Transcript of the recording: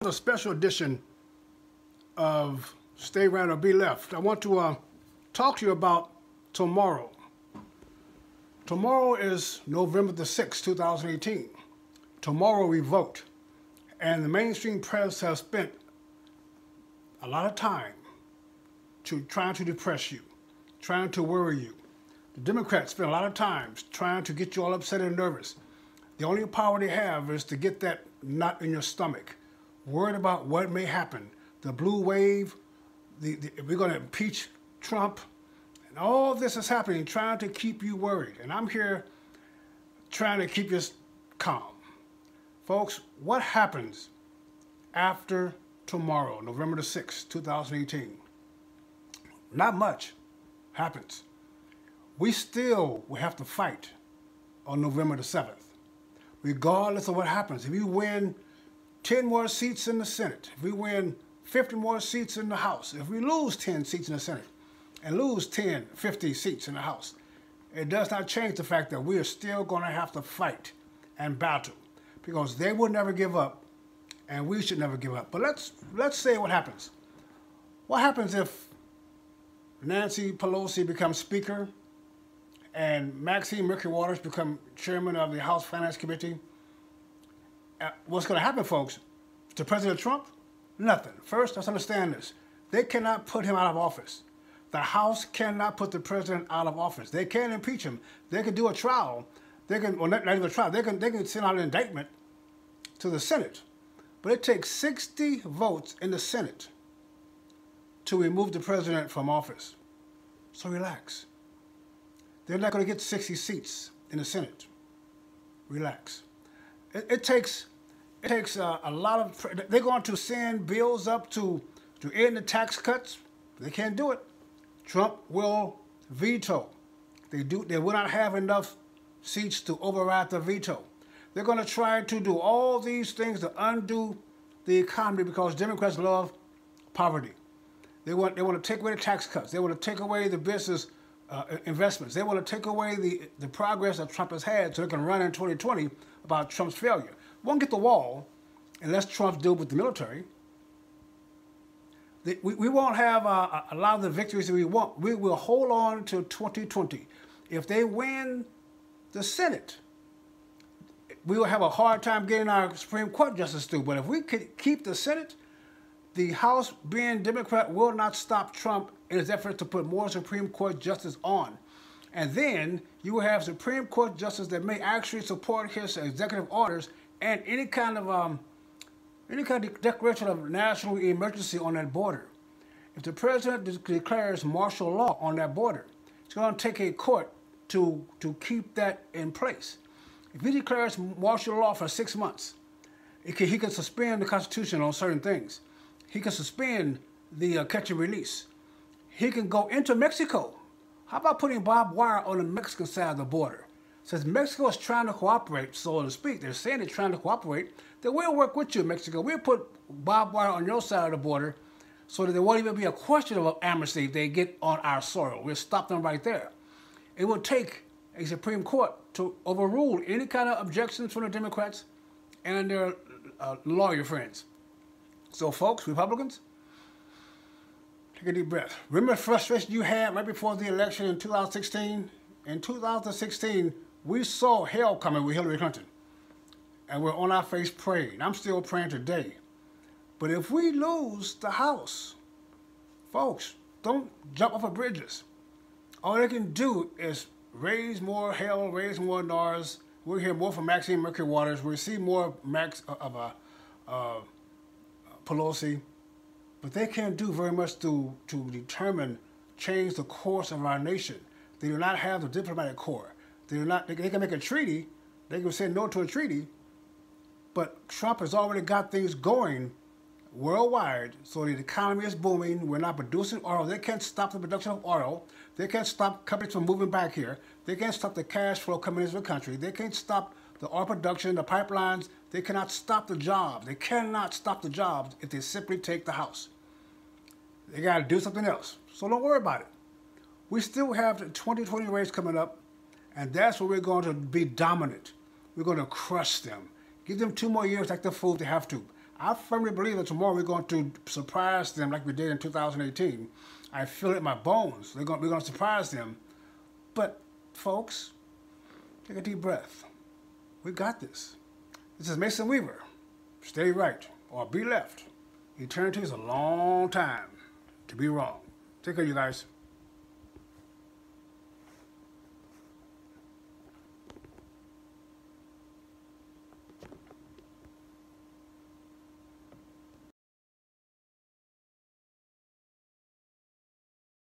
A special edition of Stay Right or Be Left. I want to talk to you about tomorrow. Tomorrow is November the 6th, 2018. Tomorrow we vote. And the mainstream press has spent a lot of time trying to depress you, trying to worry you. The Democrats spend a lot of time trying to get you all upset and nervous. The only power they have is to get that knot in your stomach, worried about what may happen. The blue wave, we're going to impeach Trump, and all this is happening, trying to keep you worried. And I'm here trying to keep you calm. Folks, what happens after tomorrow, November the 6th, 2018? Not much happens. We still will have to fight on November the 7th, regardless of what happens. If you win 10 more seats in the Senate, if we win 50 more seats in the House, if we lose 10 seats in the Senate and lose 10, 50 seats in the House, it does not change the fact that we are still going to have to fight and battle, because they will never give up and we should never give up. But let's say what happens. What happens if Nancy Pelosi becomes Speaker and Maxine Mercury Waters become Chairman of the House Finance Committee? What's going to happen, folks, to President Trump? Nothing. First, let's understand this. They cannot put him out of office. The House cannot put the president out of office. They can't impeach him. They can do a trial. They can, well, not even a trial. They can send out an indictment to the Senate. But it takes 60 votes in the Senate to remove the president from office. So relax. They're not going to get 60 seats in the Senate. Relax. It takes a lot of. They're going to send bills up to end the tax cuts. They can't do it. Trump will veto. They will not have enough seats to override the veto. They're going to try to do all these things to undo the economy, because Democrats love poverty. They want to take away the tax cuts. They want to take away the business investments. They want to take away the progress that Trump has had so they can run in 2020 about Trump's failure. Won't get the wall unless Trump deals with the military. We won't have a lot of the victories that we want. We will hold on to 2020. If they win the Senate, we will have a hard time getting our Supreme Court justice through. But if we could keep the Senate, the House, being Democrat, will not stop Trump in his effort to put more Supreme Court justice on. And then you will have Supreme Court justice that may actually support his executive orders and any kind of declaration of national emergency on that border. If the president declares martial law on that border, it's going to take a court to keep that in place. If he declares martial law for 6 months, he can suspend the Constitution on certain things. He can suspend the catch and release. He can go into Mexico. How about putting barbed wire on the Mexican side of the border? Since Mexico is trying to cooperate, so to speak, they're saying they're trying to cooperate, then we'll work with you, Mexico. We'll put barbed wire on your side of the border so that there won't even be a question of amnesty if they get on our soil. We'll stop them right there. It will take a Supreme Court to overrule any kind of objections from the Democrats and their lawyer friends. So, folks, Republicans, take a deep breath. Remember the frustration you had right before the election in 2016? In 2016, we saw hell coming with Hillary Clinton. And we're on our face praying. I'm still praying today. But if we lose the House, folks, don't jump off of bridges. All they can do is raise more hell, raise more noise. We'll hear more from Maxine Mercury Waters. We'll see more Pelosi. But they can't do very much to change the course of our nation. They do not have the diplomatic corps. They can make a treaty. They can say no to a treaty. But Trump has already got things going worldwide, so the economy is booming. We're not producing oil. They can't stop the production of oil. They can't stop companies from moving back here. They can't stop the cash flow coming into the country. They can't stop the oil production, the pipelines. They cannot stop the jobs. They cannot stop the jobs if they simply take the House. They got to do something else. So don't worry about it. We still have the 2020 race coming up, and that's where we're going to be dominant. We're going to crush them. Give them 2 more years like the fool they have to. I firmly believe that tomorrow we're going to surprise them like we did in 2018. I feel it in my bones. We're going to surprise them. But, folks, take a deep breath. We got this. This is Mason Weaver. Stay right or be left. Eternity is a long time to be wrong. Take care, you guys.